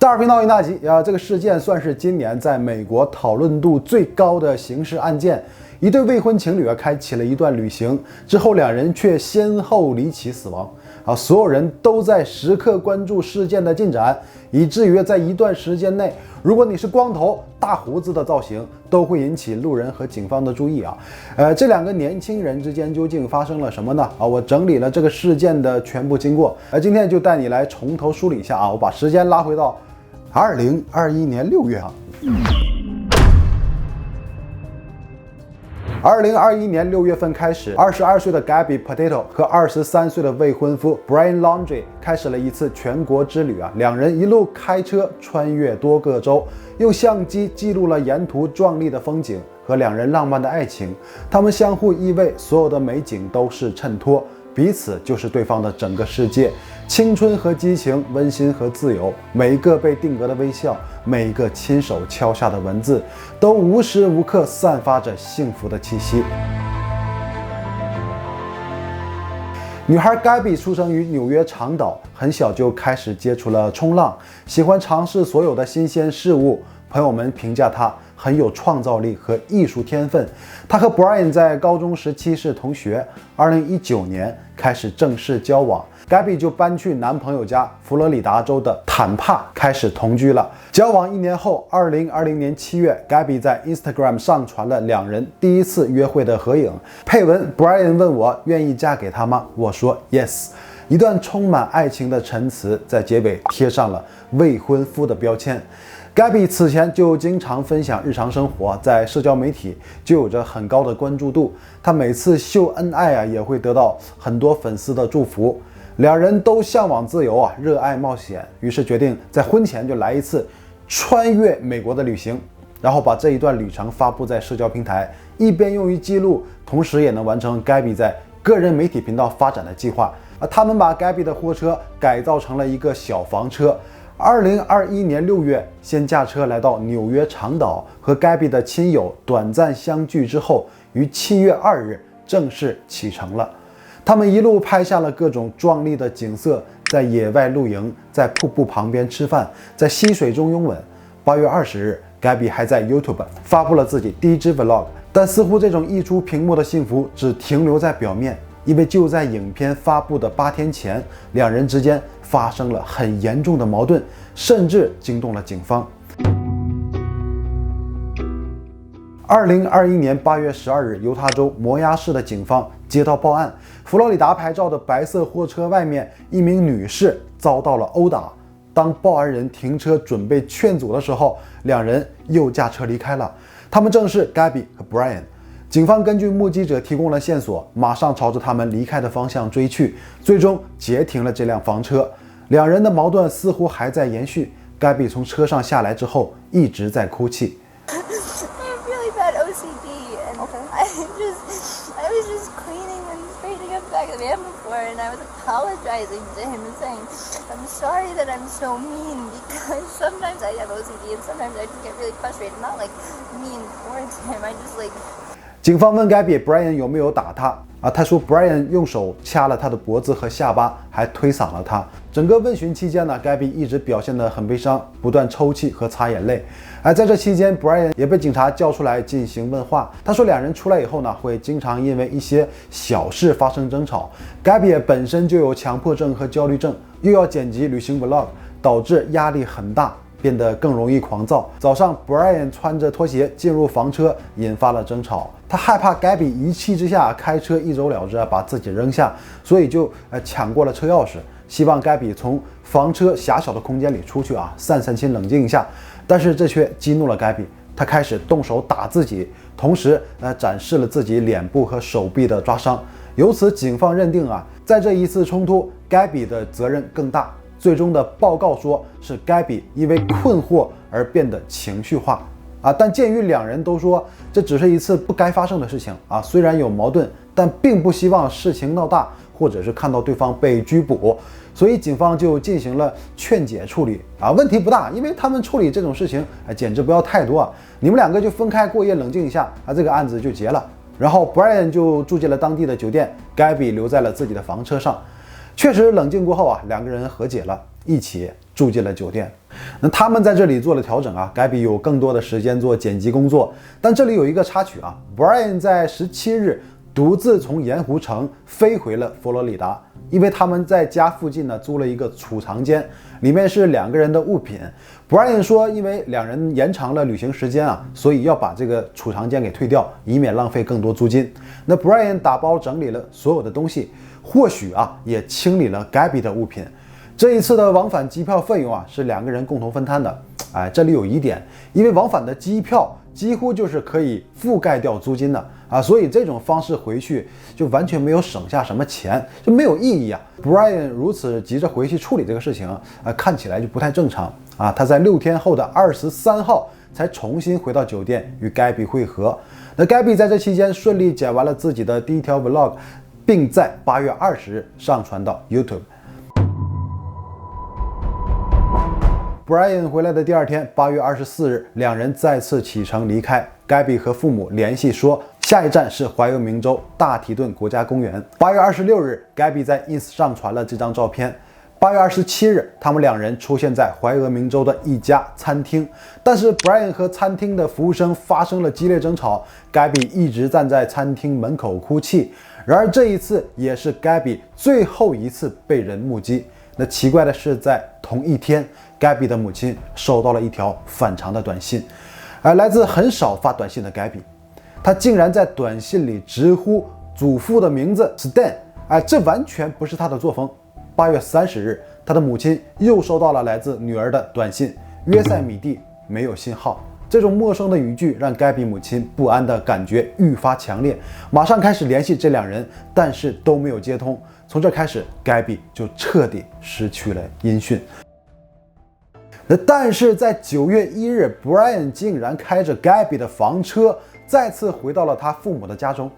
大耳频道一大集啊，这个事件算是今年在美国讨论度最高的刑事案件。一对未婚情侣开启了一段旅行之后，两人却先后离奇死亡。所有人都在时刻关注事件的进展，以至于在一段时间内，如果你是光头、大胡子的造型，都会引起路人和警方的注意啊。这两个年轻人之间究竟发生了什么呢？我整理了这个事件的全部经过，今天就带你来从头梳理一下啊。我把时间拉回到2021年6月啊。2021年6月份开始，22岁的 Gabby Petito 和23岁的未婚夫 Brian Laundrie 开始了一次全国之旅啊。两人一路开车穿越多个州，用相机记录了沿途壮丽的风景和两人浪漫的爱情。他们相互依偎，所有的美景都是衬托，彼此就是对方的整个世界。青春和激情，温馨和自由，每一个被定格的微笑，每一个亲手敲下的文字，都无时无刻散发着幸福的气息。女孩 Gabby 出生于纽约长岛，很小就开始接触了冲浪，喜欢尝试所有的新鲜事物。朋友们评价她很有创造力和艺术天分。她和 Brian 在高中时期是同学，2019年开始正式交往。Gabby 就搬去男朋友家佛罗里达州的坦帕开始同居了。交往1年后，2020年7月 ，Gabby 在 Instagram 上传了两人第一次约会的合影，配文 Brian 问我愿意嫁给他吗？我说 yes。一段充满爱情的陈词在结尾贴上了未婚夫的标签。Gabby 此前就经常分享日常生活，在社交媒体就有着很高的关注度。她每次秀恩爱也会得到很多粉丝的祝福。两人都向往自由热爱冒险，于是决定在婚前就来一次穿越美国的旅行，然后把这一段旅程发布在社交平台，一边用于记录，同时也能完成 Gabby 在个人媒体频道发展的计划。他们把 Gabby 的货车改造成了一个小房车。2021年6月，先驾车来到纽约长岛，和 Gabby 的亲友短暂相聚之后，于7月2日正式启程了。他们一路拍下了各种壮丽的景色，在野外露营，在瀑布旁边吃饭，在溪水中拥吻。8月20日 ，Gabby 还在 YouTube 发布了自己第一支 Vlog， 但似乎这种溢出屏幕的幸福只停留在表面，因为就在影片发布的8天前，两人之间发生了很严重的矛盾，甚至惊动了警方。2021年8月12日，犹他州摩押市的警方接到报案，佛罗里达牌照的白色货车外面，一名女士遭到了殴打。当报案人停车准备劝阻的时候，两人又驾车离开了。他们正是 Gabby 和 Brian。警方根据目击者提供了线索，马上朝着他们离开的方向追去，最终截停了这辆房车。两人的矛盾似乎还在延续。Gabby 从车上下来之后一直在哭泣。And I was apologizing to him and saying, I'm sorry that I'm so mean because sometimes I have OCD and sometimes I just get really frustrated. Not like mean towards him, I just like... 警方问 Gabby Brian 有没有打他他说 Brian 用手掐了他的脖子和下巴，还推搡了他。整个问询期间呢 ，Gabby 一直表现得很悲伤，不断抽泣和擦眼泪。在这期间 ，Brian 也被警察叫出来进行问话。他说，两人出来以后呢，会经常因为一些小事发生争吵。Gabby 本身就有强迫症和焦虑症，又要剪辑旅行 Vlog， 导致压力很大，变得更容易狂躁。早上 Brian 穿着拖鞋进入房车，引发了争吵。他害怕 Gabby 一气之下开车一走了之，把自己扔下，所以就抢过了车钥匙，希望 Gabby 从房车狭小的空间里出去散散心，冷静一下。但是这却激怒了 Gabby， 他开始动手打自己，同时展示了自己脸部和手臂的抓伤。由此，警方认定在这一次冲突 ，Gabby 的责任更大。最终的报告说是 Gabby 因为困惑而变得情绪化但鉴于两人都说这只是一次不该发生的事情虽然有矛盾，但并不希望事情闹大，或者是看到对方被拘捕，所以警方就进行了劝解处理问题不大，因为他们处理这种事情简直不要太多你们两个就分开过夜，冷静一下这个案子就结了。然后 Brian 就住进了当地的酒店， Gabby 留在了自己的房车上。确实冷静过后两个人和解了。一起住进了酒店。那他们在这里做了调整啊，Gabby有更多的时间做剪辑工作。但这里有一个插曲啊 ，Brian 在17日独自从盐湖城飞回了佛罗里达，因为他们在家附近呢租了一个储藏间，里面是2个人的物品。Brian 说，因为2人延长了旅行时间啊，所以要把这个储藏间给退掉，以免浪费更多租金。那 Brian 打包整理了所有的东西，或许啊也清理了 Gabby 的物品。这一次的往返机票费用啊是2个人共同分摊的。这里有疑点，因为往返的机票几乎就是可以覆盖掉租金的啊，所以这种方式回去就完全没有省下什么钱，就没有意义啊。Brian 如此急着回去处理这个事情看起来就不太正常啊。他在6天后的23号才重新回到酒店与 Gabby 会合。那 Gabby 在这期间顺利剪完了自己的第1条 vlog， 并在8月20日上传到 YouTube。Brian 回来的第2天，8月24日，2人再次启程离开。Gabby 和父母联系说，下一站是怀俄明州大提顿国家公园。8月26日，Gabby 在 ins 上传了这张照片。8月27日，他们2人出现在怀俄明州的一家餐厅，但是 Brian 和餐厅的服务生发生了激烈争吵 ，Gabby 一直站在餐厅门口哭泣。然而这一次也是 Gabby 最后一次被人目击。那奇怪的是，在同一天，Gabby 的母亲收到了一条反常的短信，来自很少发短信的 Gabby， 她竟然在短信里直呼祖父的名字 Stan， 这完全不是她的作风。8月30日，她的母亲又收到了来自女儿的短信，约塞米蒂没有信号。这种陌生的语句让 Gabby 母亲不安的感觉愈发强烈，马上开始联系这2人，但是都没有接通。从这开始 ，Gabby 就彻底失去了音讯。但是在9月1日 ，Brian 竟然开着 Gabby 的房车再次回到了他父母的家中。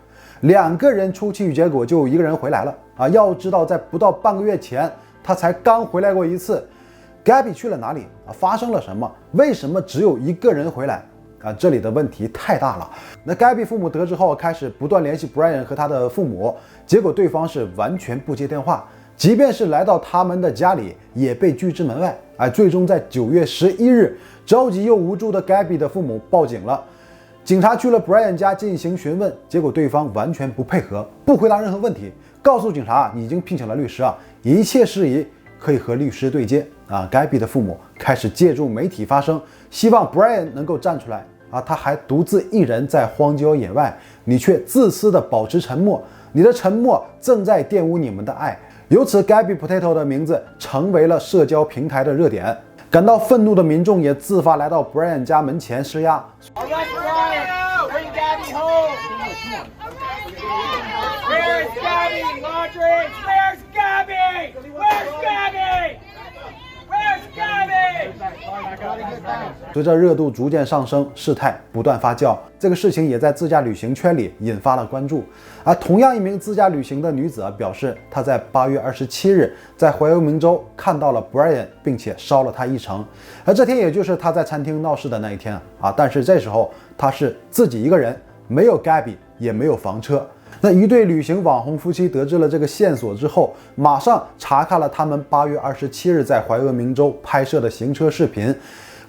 2个人出去，结果就1个人回来了啊！要知道，在不到半个月前，他才刚回来过一次。Gabby 去了哪里啊？发生了什么？为什么只有1个人回来？这里的问题太大了。那 Gabby 父母得知后，开始不断联系 Brian 和他的父母，结果对方是完全不接电话，即便是来到他们的家里，也被拒之门外。最终在9月11日，着急又无助的 Gabby 的父母报警了。警察去了 Brian 家进行询问，结果对方完全不配合，不回答任何问题，告诉警察已经聘请了律师一切事宜可以和律师对接Gabby 的父母开始借助媒体发声，希望 Brian 能够站出来他还独自一人在荒郊野外，你却自私地保持沉默，你的沉默正在玷污你们的爱。由此 Gabby Potato 的名字成为了社交平台的热点。感到愤怒的民众也自发来到 Brian 家门前施压。随着热度逐渐上升，事态不断发酵，这个事情也在自驾旅行圈里引发了关注。同样一名自驾旅行的女子表示，她在8月27日在怀俄明州看到了 Brian， 并且捎了他一程。这天也就是她在餐厅闹事的那一天但是这时候她是自己一个人，没有 Gabby， 也没有房车。那一对旅行网红夫妻得知了这个线索之后，马上查看了他们8月27日在怀俄明州拍摄的行车视频。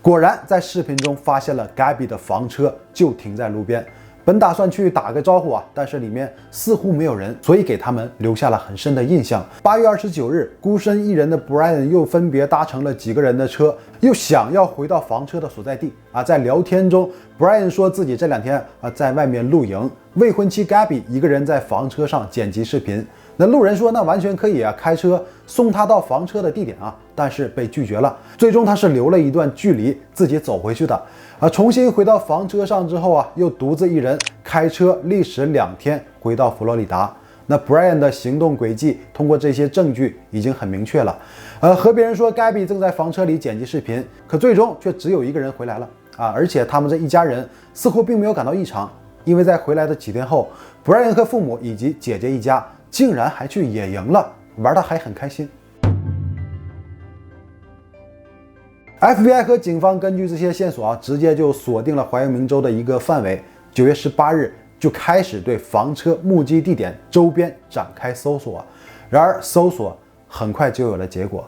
果然在视频中发现了 Gabby 的房车就停在路边，本打算去打个招呼但是里面似乎没有人，所以给他们留下了很深的印象。8月29日，孤身一人的 Brian 又分别搭乘了几个人的车，又想要回到房车的所在地在聊天中 Brian 说自己这2天在外面露营，未婚妻 Gabby 一个人在房车上剪辑视频。那路人说那完全可以开车送他到房车的地点但是被拒绝了。最终他是留了一段距离自己走回去的重新回到房车上之后又独自一人开车历时2天回到佛罗里达。那 Brian 的行动轨迹通过这些证据已经很明确了。和别人说 Gabby 正在房车里剪辑视频，可最终却只有1个人回来了而且他们这一家人似乎并没有感到异常，因为在回来的几天后 Brian 和父母以及姐姐一家竟然还去野营了，玩得还很开心。FBI 和警方根据这些线索直接就锁定了怀俄明州的一个范围。9月18日就开始对房车目击地点周边展开搜索。然而搜索很快就有了结果。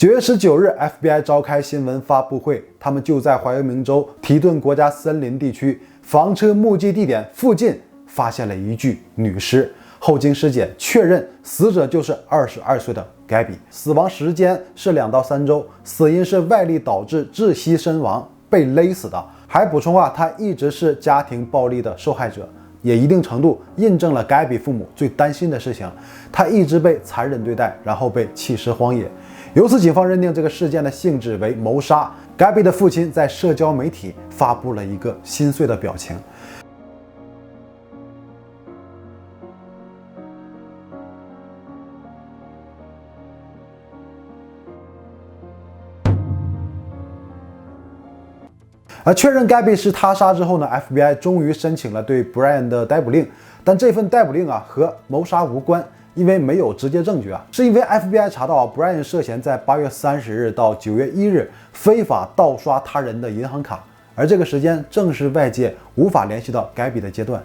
9月19日 ，FBI 召开新闻发布会，他们就在怀俄明州提顿国家森林地区房车目击地点附近发现了一具女尸。后经尸检确认，死者就是22岁的 Gabby， 死亡时间是2到3周，死因是外力导致窒息身亡，被勒死的。还补充她一直是家庭暴力的受害者，也一定程度印证了 Gabby 父母最担心的事情，她一直被残忍对待，然后被弃尸荒野。由此，警方认定这个事件的性质为谋杀。Gabby 的父亲在社交媒体发布了一个心碎的表情。确认 Gabby 是他杀之后呢 ，FBI 终于申请了对 Brian 的逮捕令，但这份逮捕令和谋杀无关，因为没有直接证据是因为 FBI 查到Brian 涉嫌在8月30日到9月1日非法盗刷他人的银行卡，而这个时间正是外界无法联系到 Gabby 的阶段。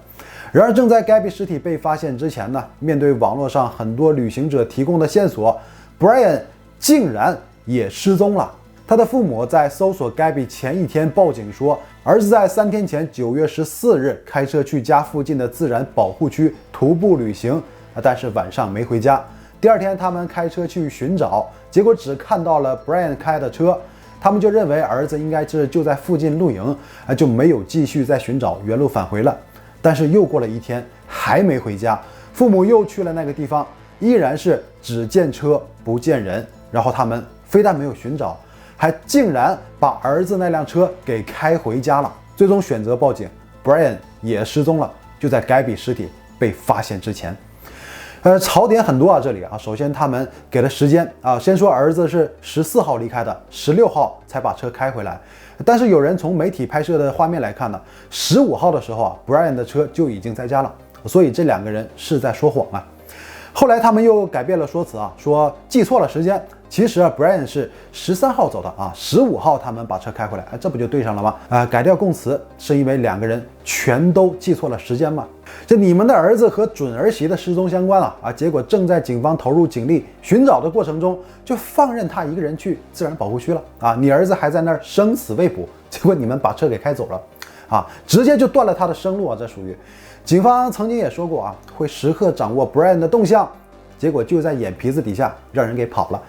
然而，正在 Gabby 尸体被发现之前呢，面对网络上很多旅行者提供的线索 ，Brian 竟然也失踪了。他的父母在搜索 Gabby 前一天报警说，儿子在3天前9月14日开车去家附近的自然保护区徒步旅行，但是晚上没回家。第2天他们开车去寻找，结果只看到了 Brian 开的车，他们就认为儿子应该是就在附近露营，就没有继续再寻找，原路返回了。但是又过了1天，还没回家，父母又去了那个地方，依然是只见车不见人。然后他们非但没有寻找，还竟然把儿子那辆车给开回家了，最终选择报警。Brian 也失踪了，就在 Gabby 尸体被发现之前。槽点很多这里首先他们给了时间先说儿子是14号离开的，16号才把车开回来。但是有人从媒体拍摄的画面来看呢，15号的时候Brian 的车就已经在家了，所以这2个人是在说谎后来他们又改变了说辞说记错了时间。其实Brian 是13号走的15号他们把车开回来，这不就对上了吗？改掉供词是因为2个人全都记错了时间嘛。这你们的儿子和准儿媳的失踪相关结果正在警方投入警力寻找的过程中，就放任他一个人去自然保护区了你儿子还在那儿生死未卜，结果你们把车给开走了直接就断了他的生路这属于。警方曾经也说过会时刻掌握 Brian 的动向，结果就在眼皮子底下让人给跑了。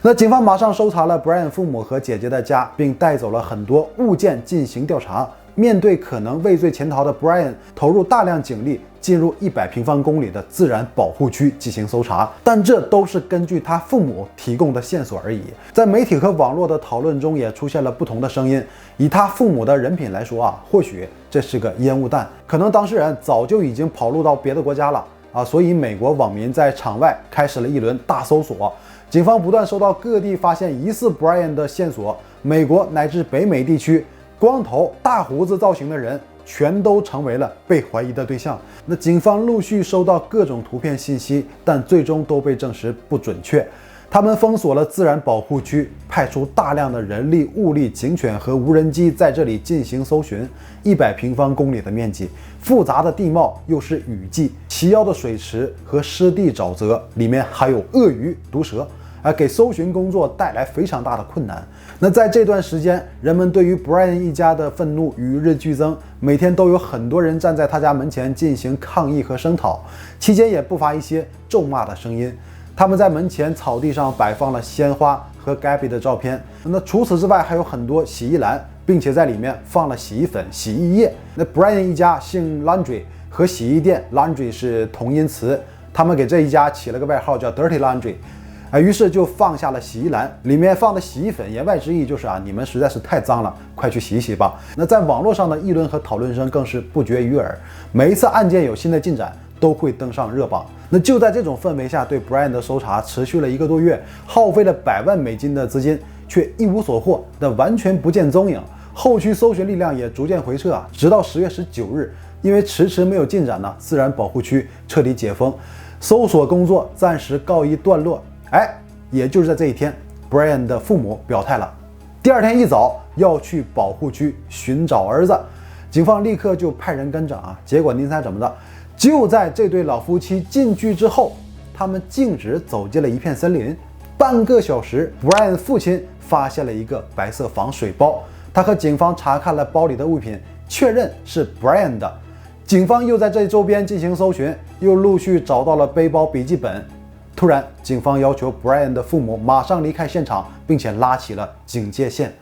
那警方马上搜查了 Brian 父母和姐姐的家，并带走了很多物件进行调查。面对可能畏罪潜逃的 Brian， 投入大量警力进入100平方公里的自然保护区进行搜查，但这都是根据他父母提供的线索而已。在媒体和网络的讨论中也出现了不同的声音。以他父母的人品来说或许这是个烟雾弹，可能当事人早就已经跑路到别的国家了所以美国网民在场外开始了一轮大搜索。警方不断收到各地发现疑似 Brian 的线索，美国乃至北美地区光头大胡子造型的人全都成为了被怀疑的对象。那警方陆续收到各种图片信息，但最终都被证实不准确。他们封锁了自然保护区，派出大量的人力、物力、警犬和无人机在这里进行搜寻。100平方公里的面积，复杂的地貌，又是雨季，齐腰的水池和湿地沼泽，里面还有鳄鱼、毒蛇给搜寻工作带来非常大的困难。那在这段时间，人们对于 Brian 一家的愤怒与日俱增，每天都有很多人站在他家门前进行抗议和声讨，期间也不乏一些咒骂的声音。他们在门前草地上摆放了鲜花和 Gabby 的照片，那除此之外还有很多洗衣篮，并且在里面放了洗衣粉、洗衣液。那 Brian 一家姓 Laundry， 和洗衣店 Laundry 是同音词，他们给这一家起了个外号叫 Dirty Laundry。于是就放下了洗衣篮，里面放的洗衣粉，言外之意就是你们实在是太脏了，快去洗一洗吧。那在网络上的议论和讨论声更是不绝于耳，每一次案件有新的进展，都会登上热榜。那就在这种氛围下，对 Brian 的搜查持续了1个多月，耗费了100万美金的资金，却一无所获，完全不见踪影。后续搜寻力量也逐渐回撤直到10月19日，因为迟迟没有进展自然保护区彻底解封，搜索工作暂时告一段落。也就是在这一天 ，Brian 的父母表态了，第2天一早要去保护区寻找儿子。警方立刻就派人跟着结果您猜怎么着？就在这对老夫妻进去之后，他们径直走进了一片森林，半个小时 ，Brian 父亲发现了一个白色防水包，他和警方查看了包里的物品，确认是 Brian 的。警方又在这周边进行搜寻，又陆续找到了背包、笔记本。突然，警方要求 Brian 的父母马上离开现场，并且拉起了警戒线。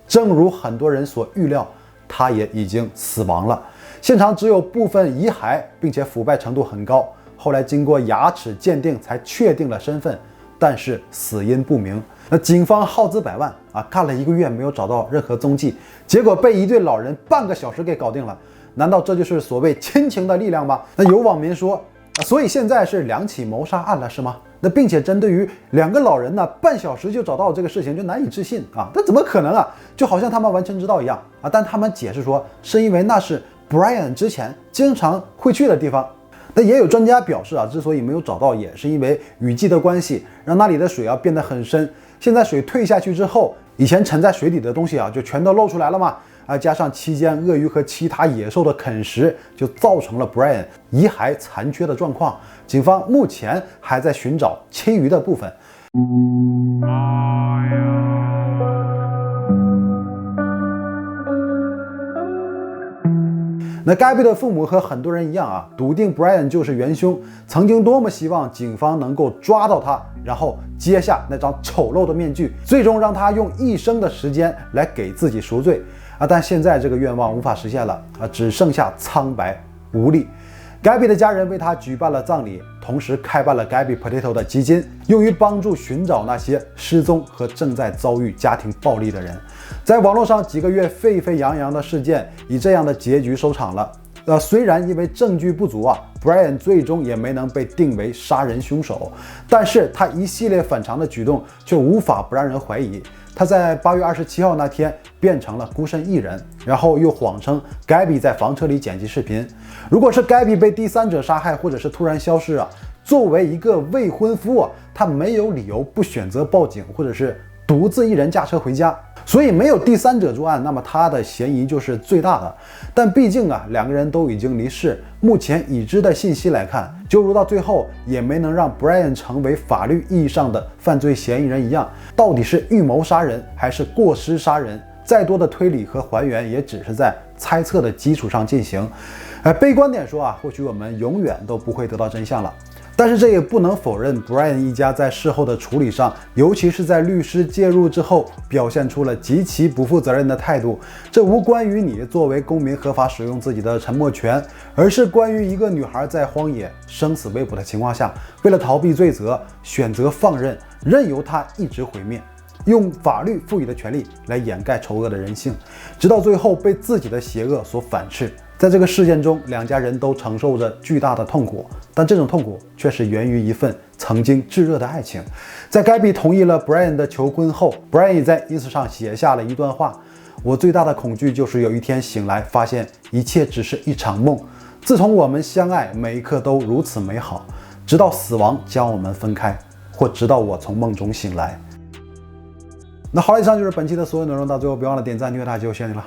正如很多人所预料，他也已经死亡了。现场只有部分遗骸，并且腐败程度很高。后来经过牙齿鉴定才确定了身份，但是死因不明。那警方耗资百万干了1个月没有找到任何踪迹，结果被一对老人半个小时给搞定了。难道这就是所谓亲情的力量吗？那有网民说，所以现在是2起谋杀案了是吗？那并且针对于2个老人呢，半小时就找到这个事情，就难以置信啊！那怎么可能啊？就好像他们完全知道一样啊！但他们解释说，是因为那是 Brian 之前经常会去的地方。那也有专家表示之所以没有找到，也是因为雨季的关系，让那里的水变得很深。现在水退下去之后，以前沉在水底的东西就全都露出来了嘛。加上期间鳄鱼和其他野兽的啃食，就造成了 Brian 遗骸残缺的状况。警方目前还在寻找其余的部分。那 Gabby 的父母和很多人一样笃定 Brian 就是元凶，曾经多么希望警方能够抓到他，然后揭下那张丑陋的面具，最终让他用一生的时间来给自己赎罪。但现在这个愿望无法实现了只剩下苍白无力。Gabby 的家人为他举办了葬礼，同时开办了 Gabby Potato 的基金，用于帮助寻找那些失踪和正在遭遇家庭暴力的人。在网络上几个月沸沸扬扬的事件以这样的结局收场了。虽然因为证据不足Brian 最终也没能被定为杀人凶手，但是他一系列反常的举动却无法不让人怀疑。他在8月27号那天变成了孤身一人，然后又谎称 Gabby 在房车里剪辑视频。如果是 Gabby 被第三者杀害，或者是突然消失作为一个未婚夫他没有理由不选择报警，或者是独自一人驾车回家。所以没有第三者作案，那么他的嫌疑就是最大的。但毕竟2个人都已经离世，目前已知的信息来看，揪如到最后也没能让 Brian 成为法律意义上的犯罪嫌疑人一样。到底是预谋杀人还是过失杀人，再多的推理和还原也只是在猜测的基础上进行。悲观点说或许我们永远都不会得到真相了。但是这也不能否认 Brian 一家在事后的处理上，尤其是在律师介入之后，表现出了极其不负责任的态度。这无关于你作为公民合法使用自己的沉默权，而是关于一个女孩在荒野生死未卜的情况下，为了逃避罪责，选择放任，任由她一直毁灭，用法律赋予的权利来掩盖丑恶的人性，直到最后被自己的邪恶所反噬。在这个事件中，2家人都承受着巨大的痛苦，但这种痛苦却是源于一份曾经炙热的爱情。在 Gabby 同意了 Brian 的求婚后， Brian 也在 ins 上写下了一段话：我最大的恐惧就是有一天醒来，发现一切只是一场梦。自从我们相爱，每一刻都如此美好，直到死亡将我们分开，或直到我从梦中醒来。那好了，以上就是本期的所有内容，到最后别忘了点赞、订阅、大家，谢谢你了。